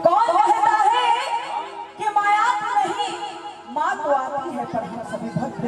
कौन कहता है कि माया तो नहीं, माँ तो आती है, पर हम सभी भक्त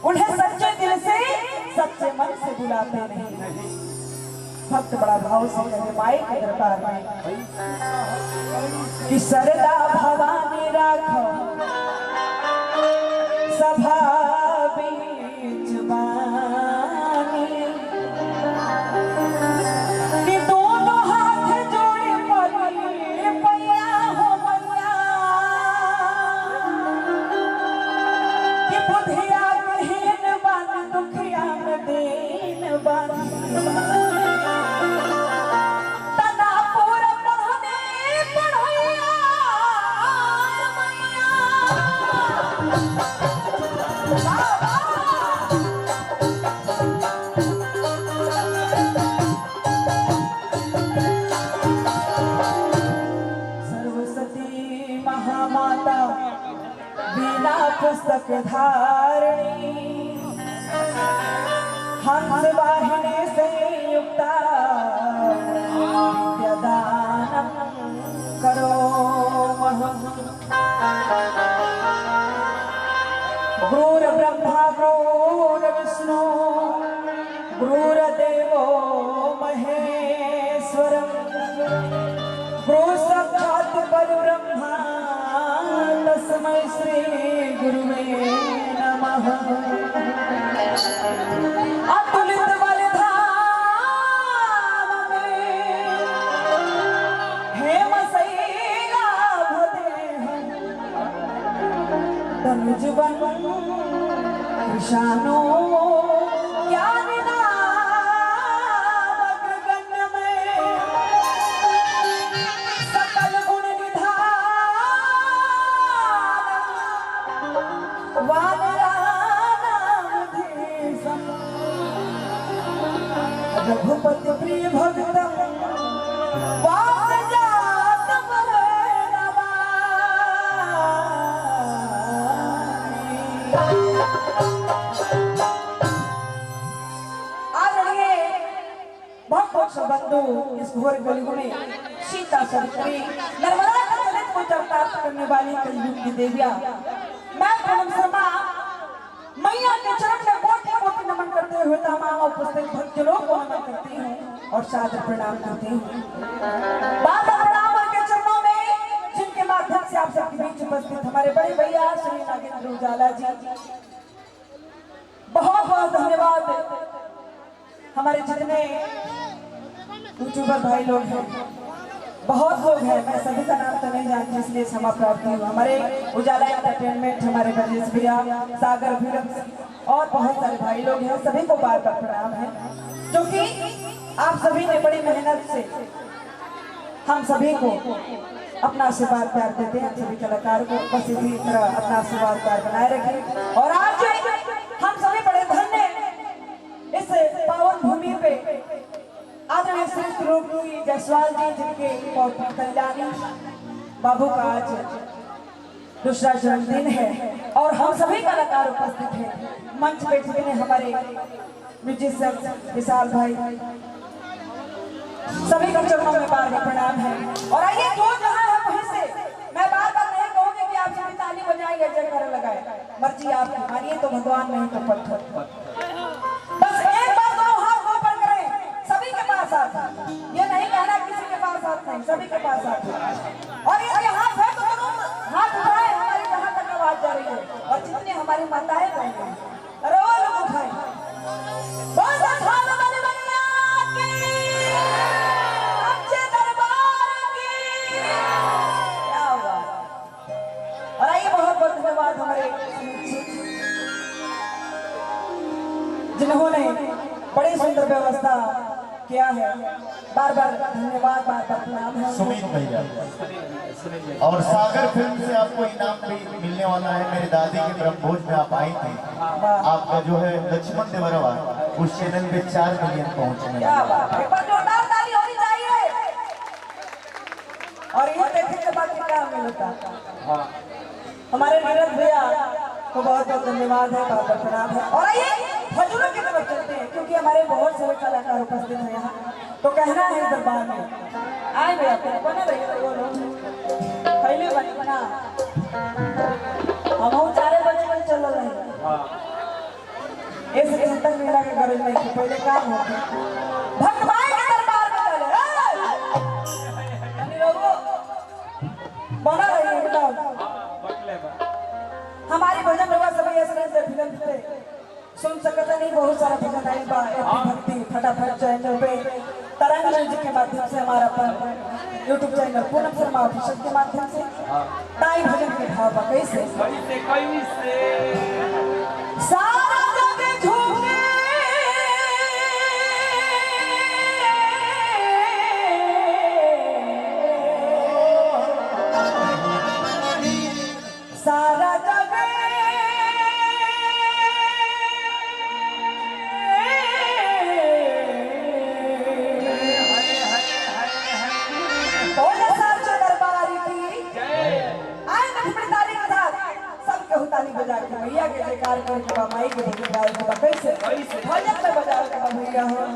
उन्हें सच्चे दिल से सच्चे मन से बुलाते नहीं। भक्त बड़ा भाव से कहे माई के दरबार में कि सरदा भवानी राखो सभा बीच बानी, कि दोनों हाथ जोड़े पड़ी पैया हो मैया, कि बुधिया कहीन बन दुखिया में दीन बन, पुस्तक धारणी, हंस वाहिनी संयुक्ता विद्यादानम करो गुरुर ब्रह्मा गुरुर विष्णु गुरुर्देवो महेश्वरम, गुरु साक्षात् परब्रह्मा तस्मै श्री गुरुवे नमः। अतुलित बलधाम में हेम शैलाभदेहं, तनुज बन कृशानो रघुपति प्रिय भक्तम बंधु इस घोर कलयुग में सीता सवित्री नर्मदा के जल को जल प्राप्त करने वाली कलयुग की देविया, मैं पूनम शर्मा मैया के चरण में कोटि कोटि नमन करते हुए तमाम उपस्थित भक्तों को नमन करती हूँ और सादर प्रणाम करती हूँ। बार बार प्रणाम के चरणों में जिनके माध्यम से आप सबके बीच उपस्थित हमारे बड़े भैया श्री नागेंद्र उजाला जी, बहुत बहुत धन्यवाद। हमारे जितने यूट्यूबर भाई लोग हैं, बहुत लोग हैं, मैं सभी का नाम तो नहीं जानती इसलिए क्षमा प्रार्थी हूँ। हमारे उजाला एंटरटेनमेंट, हमारे ब्रजेश भैया, सागर फिल्म और बहुत सारे भाई लोग हैं, सभी को बार बार प्रणाम है, जो कि आप सभी ने बड़ी मेहनत से हम सभी को अपना आशीर्वाद प्यार देते हैं। सभी कलाकार को बस इसी तरह अपना आशीर्वाद प्यार बनाए रखें। और आज हम सभी बड़े धन्य इस पावन भूमि पे आदरणीय श्री स्वरूप जायसवाल जी, जिनके पौत्री कल्याणी बाबू का आज दूसरा जन्मदिन है और हम सभी कलाकार उपस्थित हैं। मंच पे जितने हमारे म्यूजिशियन विशाल भाई, सभी का चरणों में बार बार प्रणाम है। और आइए जो जहाँ है वहीं से मैं बार बार नहीं कहूँगी कि आप सभी ताली बजाएंगे, जयकारा लगाए, मर्जी आपकी, मानिए तो भगवान नहीं तो पत्थर। बस एक बार दोनों हाथ ऊपर करें, सभी के पास हाथ, ये नहीं कहना किसी के पास हाथ नहीं, सभी के पास हाथ। और ये हाथ है तो दोनों हाथ उठाए, हमारी जहाँ तक आवाज जा रही है। और जितने हमारी माताएं बहनें हैं, अरे वो लोग उठाए, हमारे जिन्होंने बड़ी सुंदर व्यवस्था किया है, बार बार धन्यवाद, बार बार प्रणाम है। सुमित भैया और सागर फिल्म से आपको इनाम भी मिलने वाला है। मेरी दादी के ब्रह्मभोज में आप आई थी, आपका जो है लक्ष्मण देवरवा उस चैनल पे 4 मिलियन पहुंचने जोरदार ताली होनी चाहिए। और ये देखने के बाद क्या मिलता हमारे नीरज भैया को बहुत बहुत धन्यवाद है, बहुत बहुत प्रणाम है। और आइए भजनों की तरफ चलते हैं, क्योंकि हमारे बहुत सारे कलाकार उपस्थित हैं यहाँ, तो कहना है दरबार में आए भैया बने रहिए। ना हम 4 बजे में चल रहे ऐसे चिंतन मेला के गरज नहीं कि पहले काम हो भगवान के दरबार में चले हम लोगों बना रही है हमारी भजन रवा सभी ऐसे फिल्म से सुन सकता नहीं बहुत सारा भजन आई बा भक्ति फटाफट चैनल पे तरंग म्यूजिक के माध्यम से हमारा YouTube चैनल पूनम शर्मा ऑफिशियल के माध्यम से ताई भजन के भाव बा कैसे सारा जग झूमे सारा जग बजा के भैया के जयकार करके माई के जयकार के कैसे भजन में बजा के भैया हो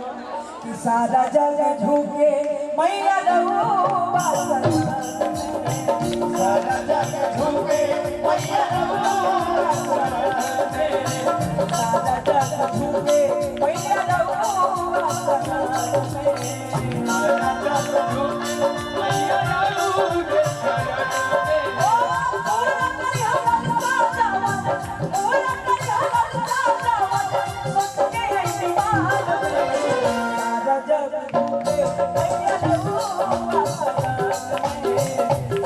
कि सारा जग झुके मैया रहो सारा जग झुके मैया रहो सारा जग झुके मैया रहो सारा जग झुके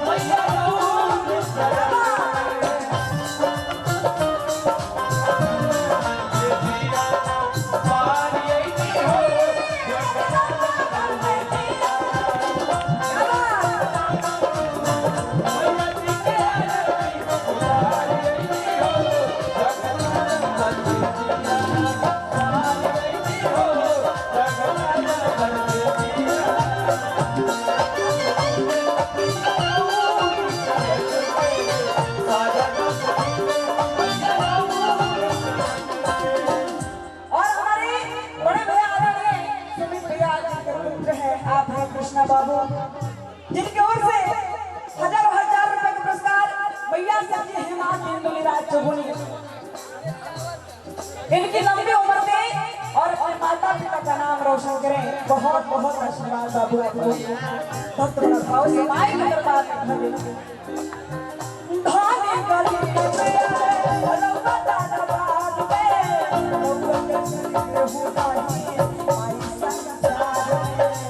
मैया रहो जिनकी ओर से हजारों हजार रुपए का पुरस्कार भैया से जी हेमांत राज चौगुनी इनकी लंबी उम्र में और अपने माता पिता का नाम रोशन करें। बहुत बहुत आशीर्वाद बाबू आपको भक्त भाव से माई के दरबार में धानी गली में रौदा दरबार में रौदा के होता ही माई संसार में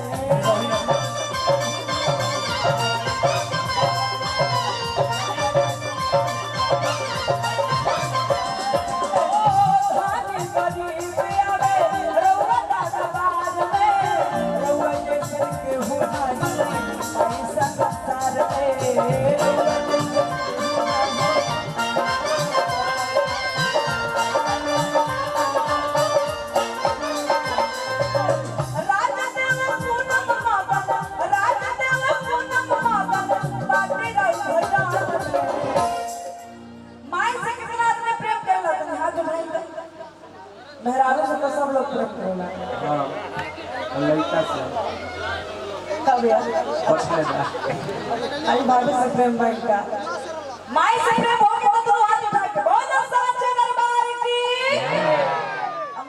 प्रेम करेला हां लड़का से तब यार बचले दा अरे भाभी से प्रेम भाई का माई से प्रेम हो के तो हाथ उठा के बोलो साचे दरबार की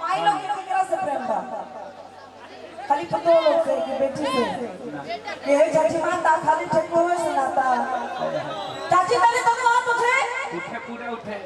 माई लोग के केकरा से प्रेम बा खाली पतो लोग से कि बेटी से के हे चाची माता खाली ठेको में सुनाता चाची तेरे तो हाथ उठे उठे पूरे उठे